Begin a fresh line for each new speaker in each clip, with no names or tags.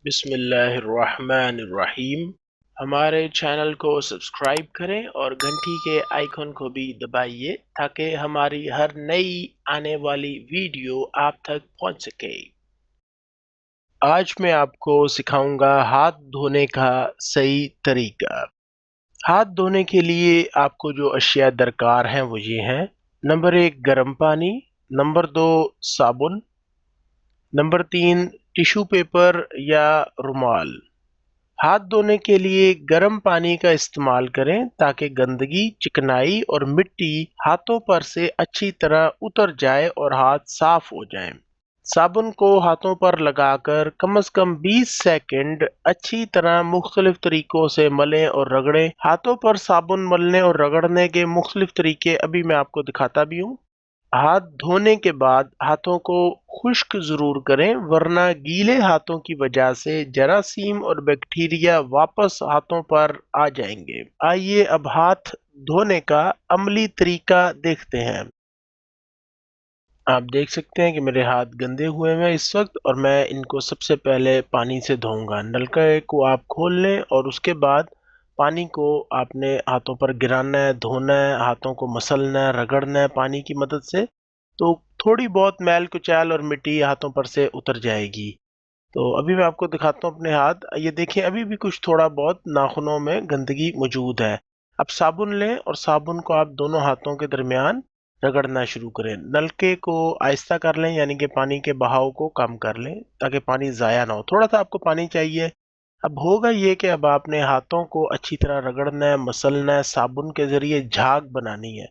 بسم اللہ الرحمن الرحیم۔ ہمارے چینل کو سبسکرائب کریں اور گھنٹی کے آئیکن کو بھی دبائیے تاکہ ہماری ہر نئی آنے والی ویڈیو آپ تک پہنچ سکے۔ آج میں آپ کو سکھاؤں گا ہاتھ دھونے کا صحیح طریقہ۔ ہاتھ دھونے کے لیے آپ کو جو اشیاء درکار ہیں وہ یہ ہیں۔ نمبر 1 گرم پانی، نمبر 2 صابن، نمبر 3 ٹیشو پیپر یا رومال۔ ہاتھ دھونے کے لیے گرم پانی کا استعمال کریں تاکہ گندگی، چکنائی اور مٹی ہاتھوں پر سے اچھی طرح اتر جائے اور ہاتھ صاف ہو جائیں۔ صابن کو ہاتھوں پر لگا کر کم از کم 20 سیکنڈ اچھی طرح مختلف طریقوں سے ملیں اور رگڑیں۔ ہاتھوں پر صابن ملنے اور رگڑنے کے مختلف طریقے ابھی میں آپ کو دکھاتا بھی ہوں۔ ہاتھ دھونے کے بعد ہاتھوں کو خشک ضرور کریں ورنہ گیلے ہاتھوں کی وجہ سے جراثیم اور بیکٹیریا واپس ہاتھوں پر آ جائیں گے۔ آئیے اب ہاتھ دھونے کا عملی طریقہ دیکھتے ہیں۔ آپ دیکھ سکتے ہیں کہ میرے ہاتھ گندے ہوئے ہیں اس وقت، اور میں ان کو سب سے پہلے پانی سے دھوؤں گا۔ نلکے کو آپ کھول لیں اور اس کے بعد پانی کو آپ نے ہاتھوں پر گرانا ہے، دھونا ہے، ہاتھوں کو مسلنا ہے، رگڑنا ہے پانی کی مدد سے، تو تھوڑی بہت میل کچیل اور مٹی ہاتھوں پر سے اتر جائے گی۔ تو ابھی میں آپ کو دکھاتا ہوں اپنے ہاتھ۔ یہ دیکھیں ابھی بھی کچھ تھوڑا بہت ناخنوں میں گندگی موجود ہے۔ اب صابن لیں اور صابن کو آپ دونوں ہاتھوں کے درمیان رگڑنا شروع کریں۔ نلکے کو آہستہ کر لیں، یعنی کہ پانی کے بہاؤ کو کم کر لیں تاکہ پانی ضائع نہ ہو۔ تھوڑا سا آپ کو پانی چاہیے۔ اب ہوگا یہ کہ اب آپ نے ہاتھوں کو اچھی طرح رگڑنا ہے، مسلنا ہے، صابن کے ذریعے جھاگ بنانی ہے،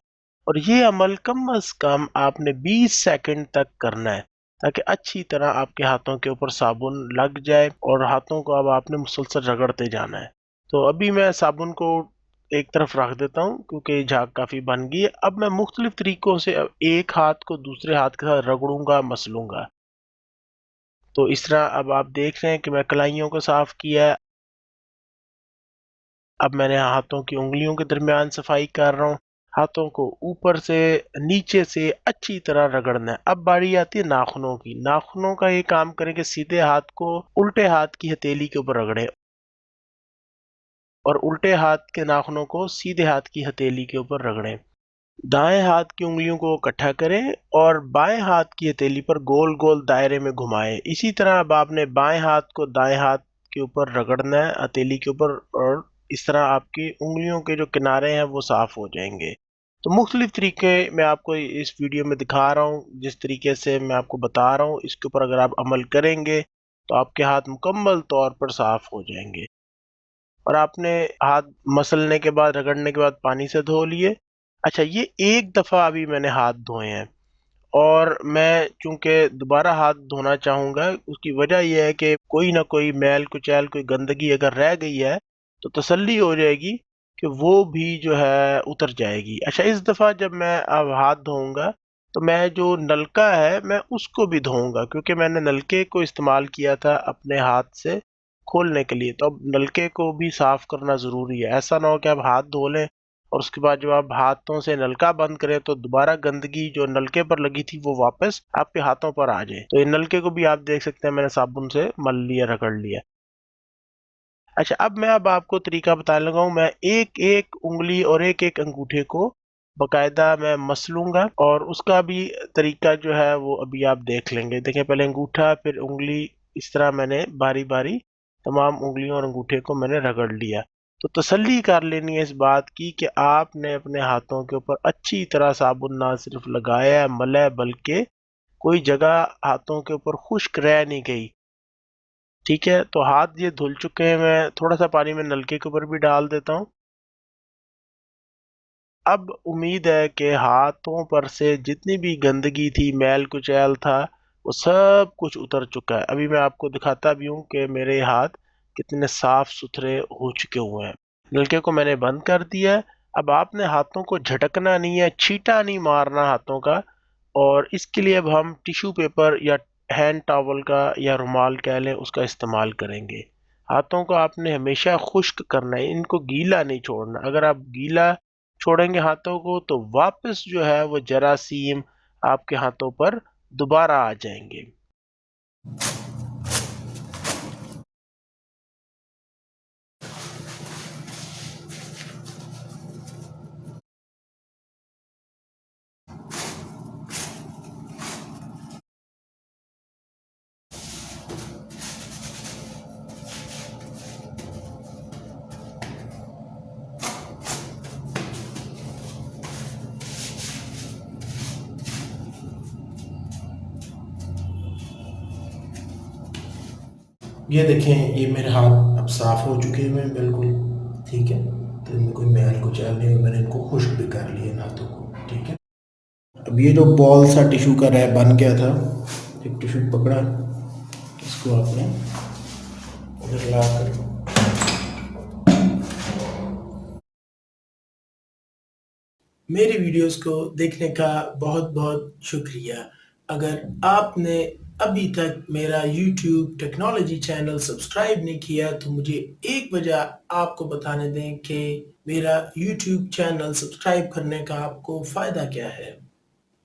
اور یہ عمل کم از کم آپ نے 20 سیکنڈ تک کرنا ہے تاکہ اچھی طرح آپ کے ہاتھوں کے اوپر صابن لگ جائے، اور ہاتھوں کو اب آپ نے مسلسل رگڑتے جانا ہے۔ تو ابھی میں صابن کو ایک طرف رکھ دیتا ہوں کیونکہ جھاگ کافی بن گئی ہے۔ اب میں مختلف طریقوں سے ایک ہاتھ کو دوسرے ہاتھ کے ساتھ رگڑوں گا، مسلوں گا۔ تو اس طرح اب آپ دیکھ رہے ہیں کہ میں کلائیوں کو صاف کیا ہے۔ اب میں نے ہاتھوں کی انگلیوں کے درمیان صفائی کر رہا ہوں۔ ہاتھوں کو اوپر سے نیچے سے اچھی طرح رگڑنا ہے۔ اب باری آتی ہے ناخنوں کی۔ ناخنوں کا یہ کام کریں کہ سیدھے ہاتھ کو الٹے ہاتھ کی ہتھیلی کے اوپر رگڑیں، اور الٹے ہاتھ کے ناخنوں کو سیدھے ہاتھ کی ہتھیلی کے اوپر رگڑیں۔ دائیں ہاتھ کی انگلیوں کو اکٹھا کریں اور بائیں ہاتھ کی ہتھیلی پر گول گول دائرے میں گھمائیں۔ اسی طرح اب آپ نے بائیں ہاتھ کو دائیں ہاتھ کے اوپر رگڑنا ہے، ہتھیلی کے اوپر، اور اس طرح آپ کی انگلیوں کے جو کنارے ہیں وہ صاف ہو جائیں گے۔ تو مختلف طریقے میں آپ کو اس ویڈیو میں دکھا رہا ہوں۔ جس طریقے سے میں آپ کو بتا رہا ہوں اس کے اوپر اگر آپ عمل کریں گے تو آپ کے ہاتھ مکمل طور پر صاف ہو جائیں گے۔ اور آپ نے ہاتھ مسلنے کے بعد، رگڑنے کے بعد پانی سے دھو لیے۔ اچھا، یہ ایک دفعہ ابھی میں نے ہاتھ دھوئے ہیں، اور میں چونکہ دوبارہ ہاتھ دھونا چاہوں گا، اس کی وجہ یہ ہے کہ کوئی نہ کوئی میل کچیل، کوئی گندگی اگر رہ گئی ہے تو تسلی ہو جائے گی کہ وہ بھی جو ہے اتر جائے گی۔ اچھا، اس دفعہ جب میں اب ہاتھ دھوؤں گا تو میں جو نلکا ہے میں اس کو بھی دھوؤں گا، کیونکہ میں نے نلکے کو استعمال کیا تھا اپنے ہاتھ سے کھولنے کے لیے، تو اب نلکے کو بھی صاف کرنا ضروری ہے۔ ایسا نہ ہو کہ آپ ہاتھ دھو لیں اور اس کے بعد جب آپ ہاتھوں سے نلکا بند کریں تو دوبارہ گندگی جو نلکے پر لگی تھی وہ واپس آپ کے ہاتھوں پر آ جائے۔ تو یہ نلکے کو بھی آپ دیکھ سکتے ہیں میں نے صابن سے مل لیا، رگڑ لیا۔ اچھا، اب میں آپ کو طریقہ بتانے لگا ہوں۔ میں ایک ایک انگلی اور ایک ایک انگوٹھے کو باقاعدہ میں مسلوں گا، اور اس کا بھی طریقہ جو ہے وہ ابھی آپ دیکھ لیں گے۔ دیکھیں، پہلے انگوٹھا، پھر انگلی، اس طرح میں نے باری باری تمام انگلیوں اور انگوٹھے کو میں نے رگڑ لیا۔ تو تسلی کر لینی ہے اس بات کی کہ آپ نے اپنے ہاتھوں کے اوپر اچھی طرح صابن نہ صرف لگایا ہے، ملا ہے، بلکہ کوئی جگہ ہاتھوں کے اوپر خشک رہ نہیں گئی۔ ٹھیک ہے، تو ہاتھ یہ دھل چکے ہیں۔ میں تھوڑا سا پانی میں نلکے کے اوپر بھی ڈال دیتا ہوں۔ اب امید ہے کہ ہاتھوں پر سے جتنی بھی گندگی تھی، میل کچیل تھا، وہ سب کچھ اتر چکا ہے۔ ابھی میں آپ کو دکھاتا بھی ہوں کہ میرے ہاتھ کتنے صاف ستھرے ہو چکے ہوئے ہیں۔ نلکے کو میں نے بند کر دیا ہے۔ اب آپ نے ہاتھوں کو جھٹکنا نہیں ہے، چھیٹا نہیں مارنا ہاتھوں کا، اور اس کے لیے اب ہم ٹیشو پیپر یا ہینڈ ٹاول کا یا رومال کہہ لیں اس کا استعمال کریں گے۔ ہاتھوں کو آپ نے ہمیشہ خشک کرنا ہے، ان کو گیلا نہیں چھوڑنا۔ اگر آپ گیلا چھوڑیں گے ہاتھوں کو تو واپس جو ہے وہ جراثیم آپ کے ہاتھوں پر دوبارہ آ جائیں گے۔
یہ دیکھیں یہ میرے ہاتھ اب صاف ہو چکے ہیں بالکل، ٹھیک ہے، تو ان میں کوئی میل کچیل نہیں، اور میں نے ان کو خشک بھی کر لیے ہاتھوں کو، ٹھیک ہے۔ اب یہ جو بال سا ٹیشو کا رہ بن گیا تھا، ایک ٹیشو پکڑا، اس کو آپ نے ادھر لا کر میری ویڈیوز کو دیکھنے کا بہت بہت شکریہ۔ اگر آپ نے ابھی تک میرا یوٹیوب ٹیکنالوجی چینل سبسکرائب نہیں کیا تو مجھے ایک وجہ آپ کو بتانے دیں کہ میرا یوٹیوب چینل سبسکرائب کرنے کا آپ کو فائدہ کیا ہے۔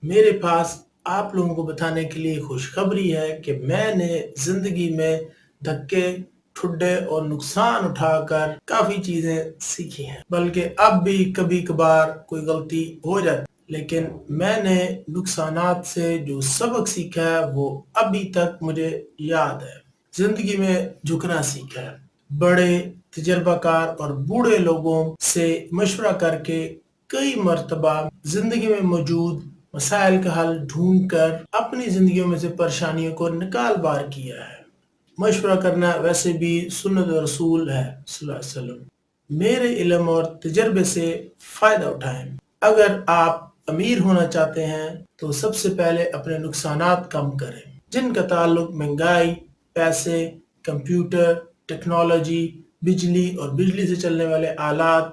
میرے پاس آپ لوگوں کو بتانے کے لیے خوشخبری ہے کہ میں نے زندگی میں دھکے، ٹھڈے اور نقصان اٹھا کر کافی چیزیں سیکھی ہیں، بلکہ اب بھی کبھی کبھار کوئی غلطی ہو جاتی، لیکن میں نے نقصانات سے جو سبق سیکھا ہے وہ ابھی تک مجھے یاد ہے۔ زندگی میں جھکنا سیکھا ہے، بڑے تجربہ کار اور بوڑھے لوگوں سے مشورہ کر کے کئی مرتبہ زندگی میں موجود مسائل کا حل ڈھونڈ کر اپنی زندگیوں میں سے پریشانیوں کو نکال بار کیا ہے۔ مشورہ کرنا ویسے بھی سنت رسول ہے صلی اللہ علیہ وسلم۔ میرے علم اور تجربے سے فائدہ اٹھائیں۔ اگر آپ امیر ہونا چاہتے ہیں تو سب سے پہلے اپنے نقصانات کم کریں، جن کا تعلق مہنگائی، پیسے، کمپیوٹر، ٹیکنالوجی، بجلی اور بجلی سے چلنے والے آلات،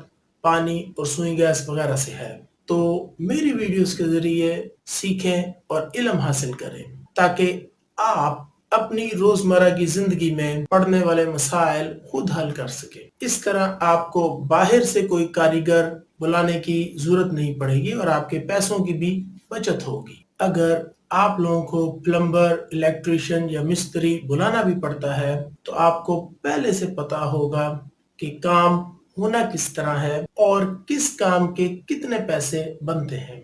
پانی اور سوئی گیس وغیرہ سے ہے۔ تو میری ویڈیوز کے ذریعے سیکھیں اور علم حاصل کریں تاکہ آپ اپنی روزمرہ کی زندگی میں پڑنے والے مسائل خود حل کر سکیں۔ اس طرح آپ کو باہر سے کوئی کاریگر بلانے کی ضرورت نہیں پڑے گی اور آپ کے پیسوں کی بھی بچت ہوگی۔ اگر آپ لوگوں کو پلمبر، الیکٹریشین یا مستری بلانا بھی پڑتا ہے تو آپ کو پہلے سے پتا ہوگا کہ کام ہونا کس طرح ہے اور کس کام کے کتنے پیسے بنتے ہیں۔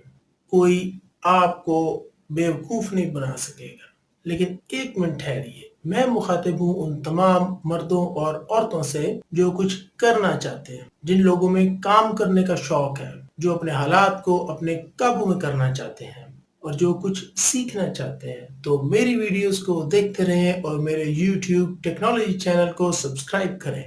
کوئی آپ کو بیوقوف نہیں بنا سکے گا۔ لیکن ایک منٹ ٹھہریے، میں مخاطب ہوں ان تمام مردوں اور عورتوں سے جو کچھ کرنا چاہتے ہیں، جن لوگوں میں کام کرنے کا شوق ہے، جو اپنے حالات کو اپنے قابو میں کرنا چاہتے ہیں اور جو کچھ سیکھنا چاہتے ہیں۔ تو میری ویڈیوز کو دیکھتے رہیں اور میرے یوٹیوب ٹیکنالوجی چینل کو سبسکرائب کریں۔